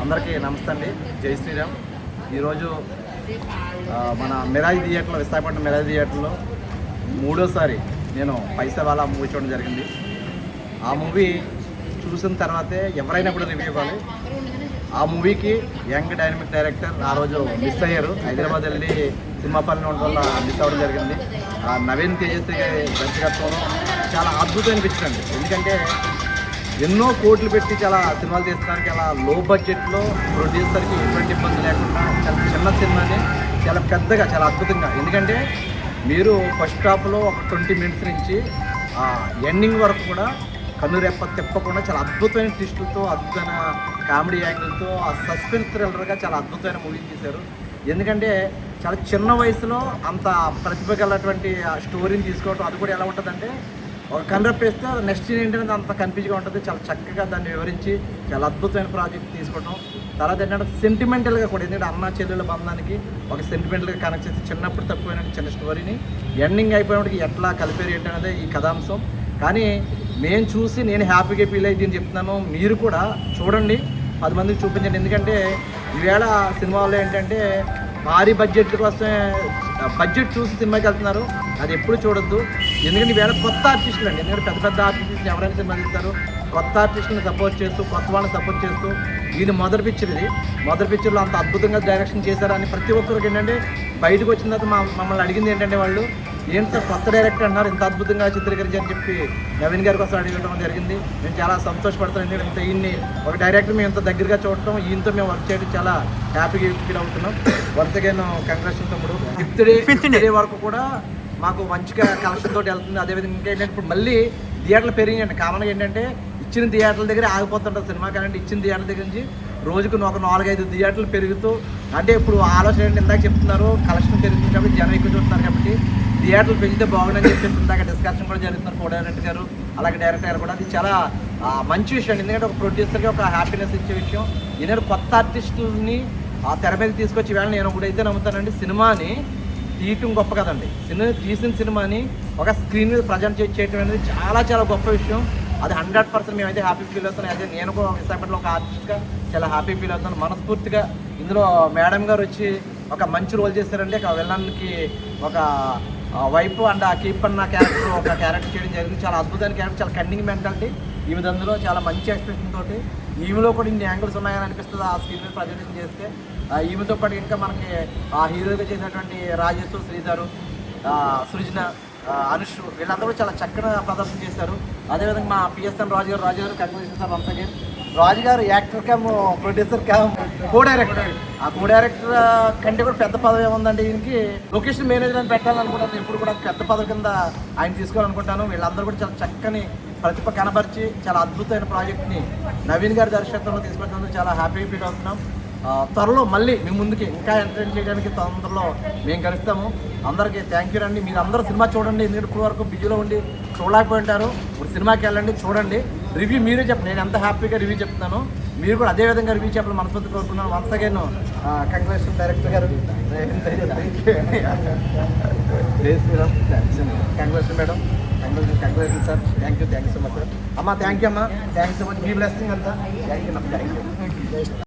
అందరికీ నమస్తే అండి. జై శ్రీరామ్. ఈరోజు మన మిరాజ్ థియేటర్లో, విశాఖపట్నం మిరాజ్ థియేటర్లో మూడోసారి నేను పైసవాలా మూవీ చూడడం జరిగింది. ఆ మూవీ చూసిన తర్వాతే ఎవరైనా కూడా రివ్యూ ఇవ్వాలి. ఆ మూవీకి యంగ్ డైనమిక్ డైరెక్టర్ ఆ రోజు మిస్ అయ్యారు. హైదరాబాద్ వెళ్ళి సినిమా పనులు ఉండడం వల్ల మిస్ అవ్వడం జరిగింది. నవీన్ తేజస్వి దర్శకత్వంలో చాలా అద్భుతం అనిపించింది. ఎందుకంటే ఎన్నో కోట్లు పెట్టి చాలా సినిమాలు తీసుకోవడానికి అలా లో బడ్జెట్లో ప్రొడ్యూసర్కి ఎటువంటి ఇబ్బంది లేకుండా చాలా చిన్న సినిమాని చాలా పెద్దగా చాలా అద్భుతంగా, ఎందుకంటే మీరు ఫస్ట్ హాఫ్లో ఒక 20 మినిట్స్ నుంచి ఎండింగ్ వరకు కూడా కన్నురెప్ప తిప్పకుండా చాలా అద్భుతమైన ట్విస్టులతో, అద్భుతమైన కామెడీ యాంగిల్తో, ఆ సస్పెన్స్ థ్రిల్లర్గా చాలా అద్భుతమైన మూవీ తీశారు. ఎందుకంటే చాలా చిన్న వయసులో అంత ప్రతిభ గలటువంటి ఆ స్టోరీని తీసుకోవడం, అది కూడా ఎలా ఉంటుందంటే ఒక కన్నురెప్పేస్తే నెక్స్ట్ సీన్ ఏంటనేది అంత కన్ఫ్యూజ్గా ఉంటుంది. చాలా చక్కగా దాన్ని వివరించి చాలా అద్భుతమైన ప్రాజెక్ట్ తీసుకోవడం. తర్వాత ఏంటంటే సెంటిమెంటల్గా కూడా, ఎందుకంటే అన్న చెల్లెల బంధానికి ఒక సెంటిమెంటల్గా కనెక్ట్ చేసి చిన్నప్పుడు తప్పిపోయిన చిన్న స్టోరీని ఎండింగ్ అయిపోయినప్పటికి ఎట్లా కలిపేరు ఏంటనేది ఈ కథాంశం. కానీ నేను చూసి నేను హ్యాపీగా ఫీల్ అయ్యి దీన్ని చెప్తున్నాను. మీరు కూడా చూడండి, 10 మందికి చూపించండి. ఎందుకంటే ఈవేళ సినిమాలో ఏంటంటే భారీ బడ్జెట్ కోసమే బడ్జెట్ చూసి సినిమాకి వెళ్తున్నారు. అది ఎప్పుడు చూడొద్దు. ఎందుకంటే ఈవేళ కొత్త ఆర్టిస్టులు అండి, ఎందుకంటే పెద్ద పెద్ద ఆర్టిస్టులు ఎవరైనా సినిమా తీస్తారు, కొత్త ఆర్టిస్టులను సపోర్ట్ చేస్తూ, కొత్త వాళ్ళని సపోర్ట్ చేస్తూ, ఇది మొదటి పిక్చర్. ఇది మొదటి పిక్చర్లో అంత అద్భుతంగా డైరెక్షన్ చేశారని ప్రతి ఒక్కరికి ఏంటంటే బయటకు వచ్చిన తర్వాత మమ్మల్ని అడిగింది ఏంటంటే వాళ్ళు, ఏంటి సార్ కొత్త డైరెక్టర్ అన్నారు, ఇంత అద్భుతంగా చిత్రీకరించి అని చెప్పి నవీన్ గారి కోసం అడగడం జరిగింది. నేను చాలా సంతోషపడతాను. ఎందుకంటే ఈయన్ని ఒక డైరెక్టర్ మేము ఇంత దగ్గరగా చూడటం, ఈయనతో మేము వర్క్ చేయడం చాలా హ్యాపీగా ఫీల్ అవుతున్నాం. వన్స్ అగైన్ కంగ్రాట్యులేషన్ తమ్ముడు. ఫిఫ్త్ డే వరకు కూడా మాకు మంచిగా కలెక్షన్ తోటి వెళ్తుంది. అదేవిధంగా ఇంకా ఏంటంటే ఇప్పుడు మళ్ళీ థియేటర్లు పెరిగాయండి. కామన్గా ఏంటంటే ఇచ్చిన థియేటర్ల దగ్గర ఆగిపోతుంటుంది సినిమా. కానీ ఇచ్చిన థియేటర్ల దగ్గర నుంచి రోజుకు ఒక 4-5 థియేటర్లు పెరుగుతూ, అంటే ఇప్పుడు ఆలోచన ఏంటి, ఇందాక చెప్తున్నారు కలెక్షన్ పెరుగుతుంది కాబట్టి జనం ఎక్కువ చూస్తున్నారు కాబట్టి థియేటర్లు పెంచితే బాగుందని చెప్పేసి ఇందాక డిస్కషన్ కూడా జరుగుతున్నారు కోఆర్డినేటర్ గారు, అలాగే డైరెక్టర్ గారు కూడా. అది చాలా మంచి విషయం. ఎందుకంటే ఒక ప్రొడ్యూసర్కి ఒక హ్యాపీనెస్ ఇచ్చే విషయం. ఈనాడు కొత్త ఆర్టిస్టులని ఆ తెర మీద తీసుకొచ్చి వేళ నేను ఒకటైతే నమ్ముతానండి, సినిమాని తీయటం గొప్ప కదండి. తీసిన సినిమాని ఒక స్క్రీన్ మీద ప్రజెంట్ చేయటం అనేది చాలా చాలా గొప్ప విషయం. అది 100% మేమైతే హ్యాపీ ఫీల్ అవుతున్నాం. అదే నేను కూడా విశాఖపట్నంలో ఒక ఆర్టిస్ట్గా చాలా హ్యాపీ ఫీల్ అవుతాను మనస్ఫూర్తిగా. ఇందులో మేడం గారు వచ్చి ఒక మంచి రోల్ చేశారంటే, ఒక విలన్కి ఒక వైపు అండ్ ఆ కీప్ అన్న క్యారెక్టర్ ఒక క్యారెక్టర్ చేయడం జరిగింది. చాలా అద్భుతమైన క్యారెక్టర్, చాలా కన్నింగ్ మెంటాలిటీ. ఈమె అందులో చాలా మంచి ఎక్స్ప్రెషన్ తోటి, ఈమెలో కూడా ఇన్ని యాంగిల్స్ ఉన్నాయని అనిపిస్తుంది ఆ స్క్రీన్ మీద ప్రజెంటేషన్ చేస్తే. ఈమెతో పాటు ఇంకా మనకి ఆ హీరోగా చేసినటువంటి రాజేష్, శ్రీధరు, సృజన, అనుష్, వీళ్ళందరూ కూడా చాలా చక్కగా ప్రదర్శన చేశారు. అదేవిధంగా మా పిఎస్ఎన్ రాజు గారు కంగ్రాచులేషన్స్ సార్ వన్స్ అగైన్. రాజు గారు actor come producer come co director. ఆ కో డైరెక్టర్ కంటే కూడా పెద్ద పదవి ఏముందండి, ఈయనకి లొకేషన్ మేనేజర్ అని పెట్టాలనుకుంటాను. ఎప్పుడు కూడా పెద్ద పదవి కింద ఆయన తీసుకోవాలనుకుంటాను. వీళ్ళందరూ కూడా చాలా చక్కని ప్రతిభ కనబరిచి చాలా అద్భుతమైన ప్రాజెక్ట్ని నవీన్ గారి దర్శకత్వంలో తీసుకొచ్చినందుకు చాలా హ్యాపీ ఫీల్ అవుతున్నాం. త్వరలో మళ్ళీ మీ ముందుకి ఇంకా ఎంటర్టైన్ చేయడానికి తొందరలో మేము కలుస్తాము. అందరికీ థ్యాంక్ యూ అండి. మీరు అందరూ సినిమా చూడండి. ఎందుకంటే ఇప్పుడు వరకు బిజీలో ఉండి చూడలేకపోయి ఉంటారు. ఇప్పుడు సినిమాకి వెళ్ళండి, చూడండి, రివ్యూ మీరే చెప్పండి. నేను ఎంత హ్యాపీగా రివ్యూ చెప్తున్నాను, మీరు కూడా అదే విధంగా రివ్యూ చెప్పాలి మనస్ఫూర్తి కోరుకున్నాను. వన్స్ అగైన్ కంగ్రాచులేషన్ డైరెక్టర్ గారు. Congratulation madam, congratulation sir. Thank you so much sir. అమ్మ థ్యాంక్ యూ అమ్మ, థ్యాంక్ యూ సో మచ్. మీ బ్లెస్సింగ్ అంతా. Thank you.